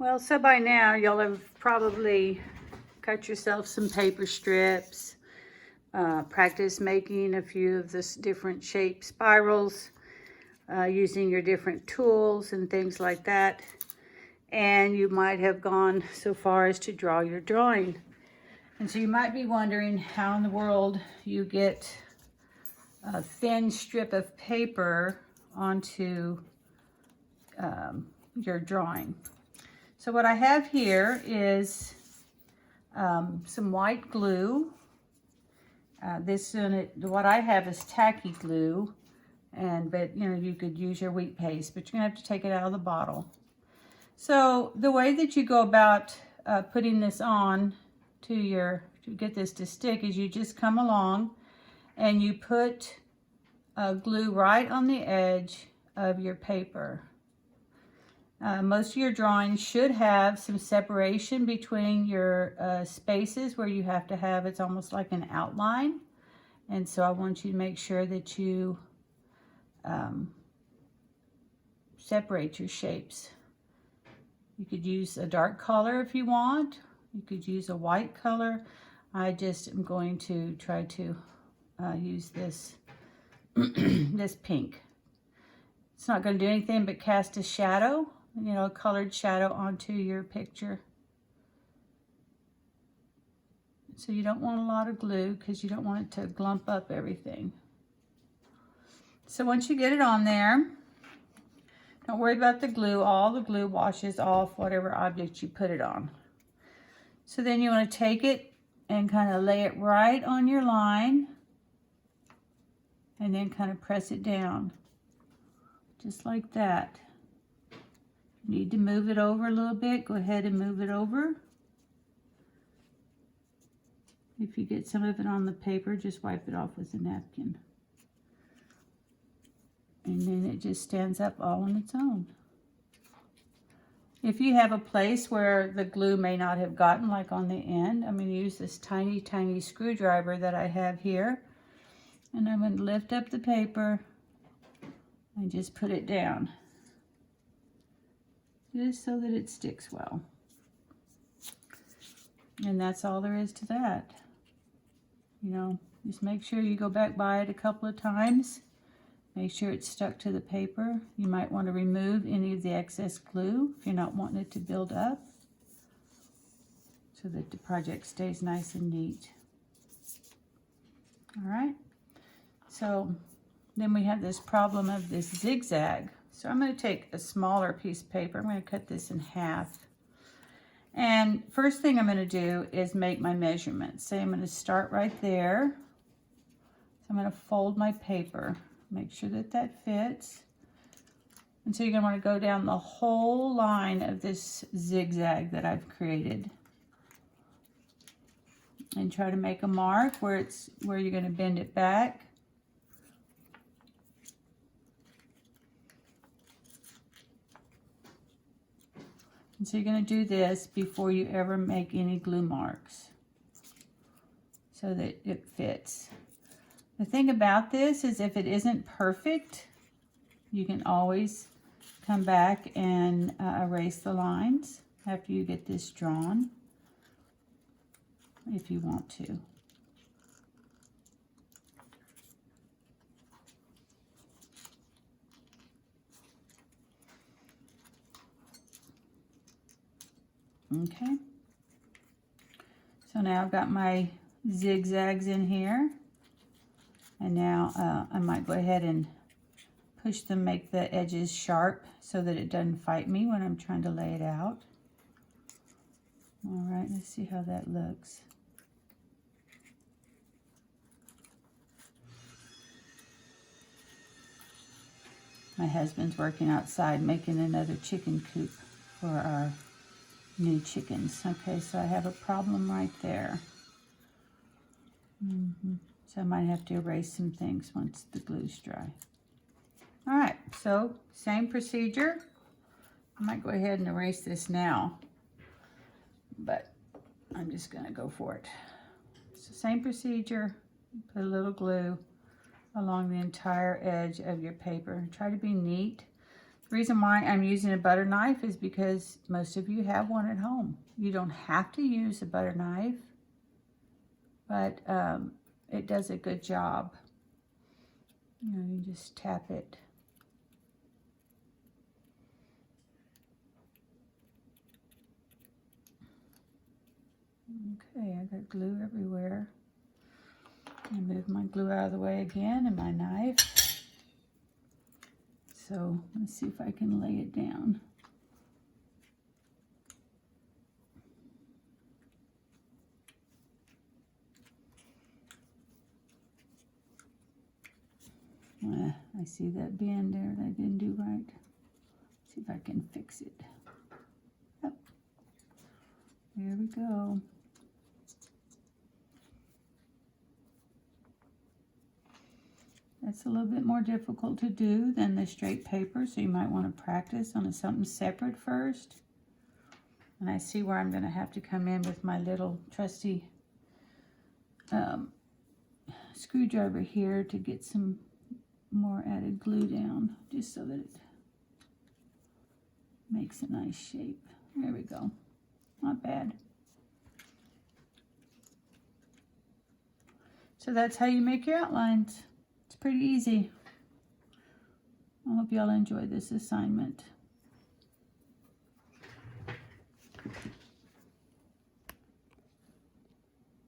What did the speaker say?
Well, so by now y'all have probably cut yourself some paper strips, practice making a few of the different shape spirals, using your different tools and things like that. And you might have gone so far as to draw your drawing. And so you might be wondering how in the world you get a thin strip of paper onto your drawing. So what I have here is some white glue. What I have is tacky glue, but you know, you could use your wheat paste, but you're gonna have to take it out of the bottle. So the way that you go about putting this on to get this to stick is you just come along and you put glue right on the edge of your paper. Most of your drawings should have some separation between your spaces where you have to have, it's almost like an outline. And so I want you to make sure that you separate your shapes. You could use a dark color if you want. You could use a white color. I just am going to try to use this, this pink. It's not going to do anything but cast a shadow, you know, a colored shadow onto your picture. So you don't want a lot of glue because you don't want it to glump up everything. So once you get it on there, don't worry about the glue. All the glue washes off whatever object you put it on. So then you want to take it and kind of lay it right on your line and then kind of press it down. Just like that. You need to move it over a little bit. Go ahead and move it over. If you get some of it on the paper, just wipe it off with a napkin. And then it just stands up all on its own. If you have a place where the glue may not have gotten, like on the end, I'm going to use this tiny, tiny screwdriver that I have here. And I'm going to lift up the paper and just put it down. Just so that it sticks well. And that's all there is to that. You know, just make sure you go back by it a couple of times. Make sure it's stuck to the paper. You might want to remove any of the excess glue if you're not wanting it to build up, so that the project stays nice and neat. All right. So then we have this problem of this zigzag. So I'm going to take a smaller piece of paper. I'm going to cut this in half. And first thing I'm going to do is make my measurements. Say I'm going to start right there. So I'm going to fold my paper. Make sure that that fits. And so you're going to want to go down the whole line of this zigzag that I've created. And try to make a mark where you're going to bend it back. And so you're going to do this before you ever make any glue marks, so that it fits. The thing about this is if it isn't perfect, you can always come back and erase the lines after you get this drawn, if you want to. Okay. So now I've got my zigzags in here. And now I might go ahead and push them, make the edges sharp so that it doesn't fight me when I'm trying to lay it out. All right, let's see how that looks. My husband's working outside making another chicken coop for our new chickens. Okay, so I have a problem right there. So I might have to erase some things once the glue's dry. All right, so same procedure. I might go ahead and erase this now, but I'm just going to go for it. So same procedure, put a little glue along the entire edge of your paper. Try to be neat. The reason why I'm using a butter knife is because most of you have one at home. You don't have to use a butter knife, but it does a good job. You know, you just tap it. Okay, I got glue everywhere. I move my glue out of the way again and my knife. So let's see if I can lay it down. I see that bend there that I didn't do right. See if I can fix it. Yep. There we go. That's a little bit more difficult to do than the straight paper, so you might want to practice on something separate first. And I see where I'm going to have to come in with my little trusty screwdriver here to get some more added glue down, just so that it makes a nice shape. There we go. Not bad. So that's how you make your outlines. It's pretty easy. I hope y'all enjoy this assignment.